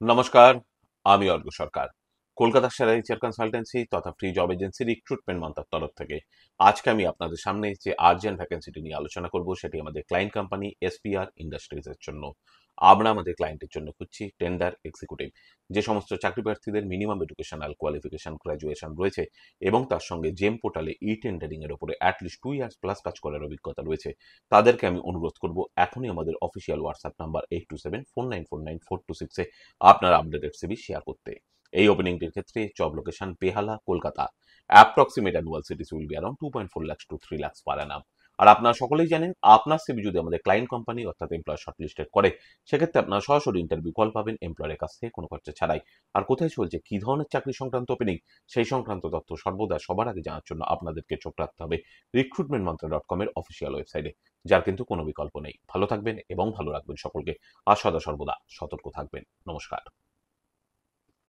নমস্কার, আমি অর্ঘ সরকার। কলকাতার সেরা এইচআর কনসালটেন্সি তথা ফ্রি জব এজেন্সি রিক্রুটমেন্ট মন্ত্রার তরফ থেকে আজকে আমি আপনাদের সামনে যে আর্জেন্ট ভ্যাকেন্সিটি নিয়ে আলোচনা করব সেটি আমাদের ক্লায়েন্ট কোম্পানি এসপিআর ইন্ডাস্ট্রিজের জন্য। আমরা আমাদের ক্লায়েন্টের জন্য খুঁজছি টেন্ডার এক্সিকিউটিভ। যে সমস্ত চাকরি প্রার্থীদের মিনিমাম এডুকেশনাল কোয়ালিফিকেশন গ্র্যাজুয়েশন রয়েছে এবং তার সঙ্গে জেম পোর্টালে ই টেন্ডারিং এর উপরে অ্যাটলিস্ট 2 ইয়ার্স প্লাস কাজ করার অভিজ্ঞতা রয়েছে, তাদেরকে আমি অনুরোধ করব এখনই আমাদের অফিসিয়াল হোয়াটসঅ্যাপ নাম্বার 8274949426 আপনার আপডেটেড সিভি শেয়ার করতে। এই ওপেনিংটির ক্ষেত্রে job location Behala, Kolkata. Approximate annual cities will be around 2.4 lakhs to 3 lakhs per annum। আর আপনারা সকলেই জানেন আপনার সিভি যদি আমাদের ক্লায়েন্ট কোম্পানি অর্থাৎ এমপ্লয়ার শর্টলিস্টেড করে, সেক্ষেত্রে আপনারা সরাসরি ইন্টারভিউ কল পাবেন এমপ্লয়ারের কাছ থেকে কোনো খরচা ছাড়াই। আর কোথায় চলছে, কি ধরনের চাকরি সংক্রান্ত ওপেনিং, সেই সংক্রান্ত তথ্য সর্বদা সবার আগে জানার জন্য আপনাদেরকে চোখ রাখতে হবে recruitmentmantra.com এর অফিসিয়াল ওয়েবসাইটে, যার কিন্তু কোনো বিকল্প নেই। ভালো থাকবেন এবং ভালো রাখবেন সকলকে, আর সদা সর্বদা সতর্ক থাকবেন। নমস্কার।